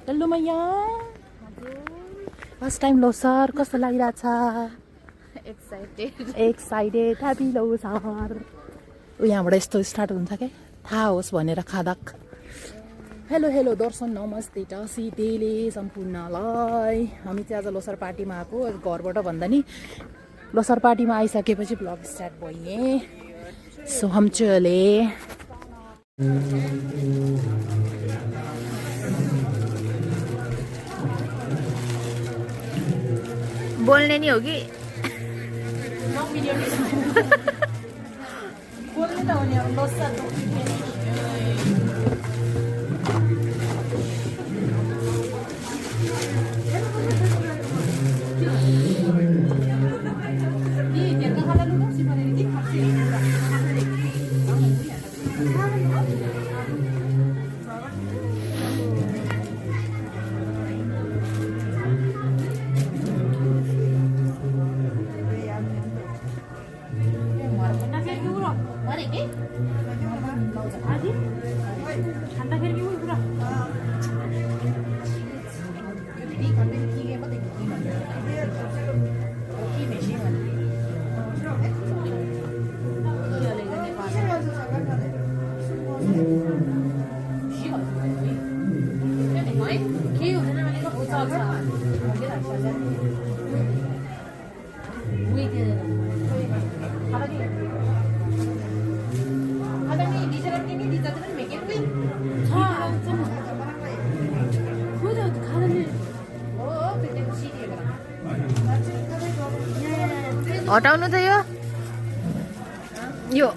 Hello मैया first time Losar कस्तो लागिरहेछ excited happy Losar यहाँबाट यस्तो स्टार्ट हुन्छ क्या थाहा होस् भनेर खादक हेलो हेलो दर्शन नमस्ते टासी तेले सम्पूर्णलाई हामी चाहिँ आज लोसर पार्टीमा आएको घरबाट भन्दा नि लोसर पार्टीमा आइसकेपछि ब्लग स्टार्ट भइए सो हम चले बोलने नहीं होगी बोल्ने त हो नि अब लोसर हटाउनु त यो यो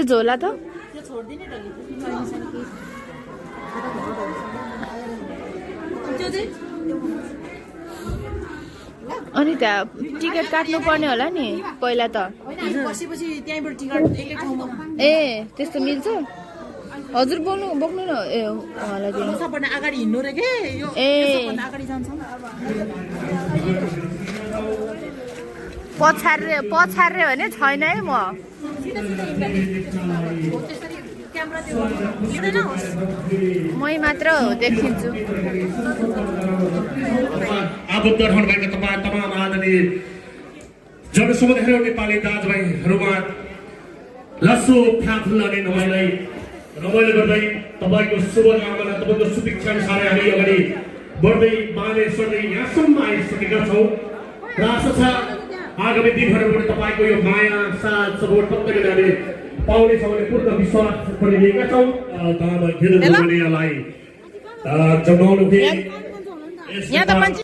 झोला त अनि त्यहाँ टिकट काट्नु पर्ने होला नि पहिला त ए त्यस्तो मिल्छ हजुर बोक्नु न ए उहाँलाई अगाडि हिँड्नु रे के यो अगाडि जान्छ पछारे भने छैन है म मै मात्र देखिन्छु आबद्ध रहनुभएका तपाईँ तमाम आदरणीय जनसमुदायहरू नेपाली दाजुभाइहरूमा लसो फ्याफुल्लाने नभएलाई रमाइलो गर्दै तपाईँको शुभकामना तपाईँको शुभेच्छा अनुसार हामी अगाडि बढ्दै बाले सर्दै यहाँसम्म आइसकेका छौँ र आशा छ आगामी दिनहरूबाट तपाईँको यो माया साथ सपोर्ट पक्कै पनि पाउनेछ भन्ने पूर्ण विश्वास पनि लिएका छौँ तब खेलहरूलाई जमाउनु यहाँ त मान्छे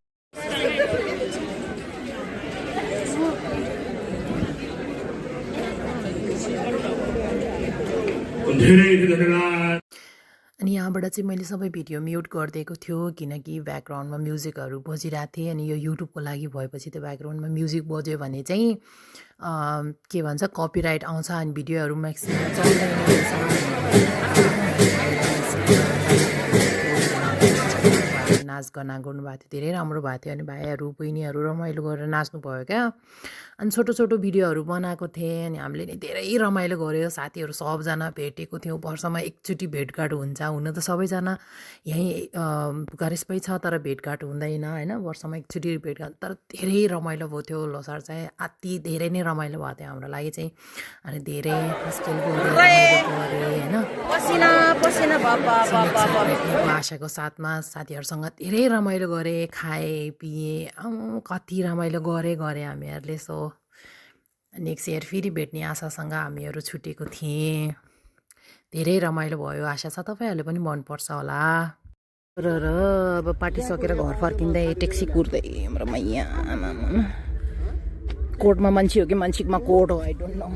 धेरै धन्यवाद। अनि यहाँबाट चाहिँ मैले सबै भिडियो म्युट गरिदिएको थियो किनकि ब्याकग्राउन्डमा म्युजिकहरू बजिरहेको थिएँ अनि यो युट्युबको लागि भएपछि त्यो ब्याकग्राउन्डमा म्युजिक बज्यो भने चाहिँ के भन्छ कपिराइट आउँछ अनि भिडियोहरू म्याक्सिमम् नाच गाना गर्नुभएको थियो धेरै राम्रो भएको थियो अनि भाइहरू बहिनीहरू रमाइलो गरेर नाच्नु भयो क्या अनि छोटो छोटो भिडियोहरू बनाएको थिएँ अनि हामीले नि धेरै रमाइलो गऱ्यो साथीहरू सबजना भेटेको थियौँ वर्षमा एकचोटि भेटघाट हुन्छ हुन त सबैजना यहीँ बुकारेस्टमै छ तर भेटघाट हुँदैन होइन वर्षमा एकचोटि भेटघाट तर धेरै रमाइलो भयो थियो लोसार चाहिँ अति धेरै नै रमाइलो भएको थियो हाम्रो लागि चाहिँ अनि धेरै हस्टेल होइन आशाको साथमा साथीहरूसँग धेरै रमाइलो गरेँ खाएँ पिएँ कति रमाइलो गरेँ हामीहरूले सो नेक्स्ट इयर फेरि भेट्ने आशासँग हामीहरू छुटेको थिएँ धेरै रमाइलो भयो आशा छ तपाईँहरूले पनि मनपर्छ होला र अब पार्टी सकेर घर फर्किँदै ट्याक्सी कुर्दै हाम्रो मैया कोर्टमा मान्छे हो कि मान्छेमा कोर्ट हो आई डोन्ट नो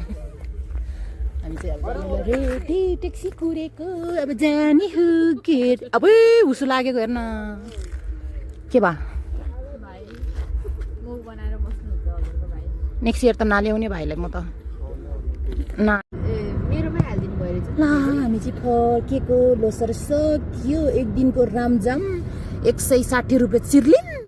हामी चाहिँ अब रेडी ट्याक्सी कुरेको अब जाने हो गेट अब उसो लागेको हेर्न के भा नेक्स्ट इयर त नल्याउने भाइलाई म त मेरोमै हालिदिनु भयो रहेछ ला हामी चाहिँ फर्केको लोसर सकियो एक दिनको रामजाम 160 रुपियाँ चिर्लिन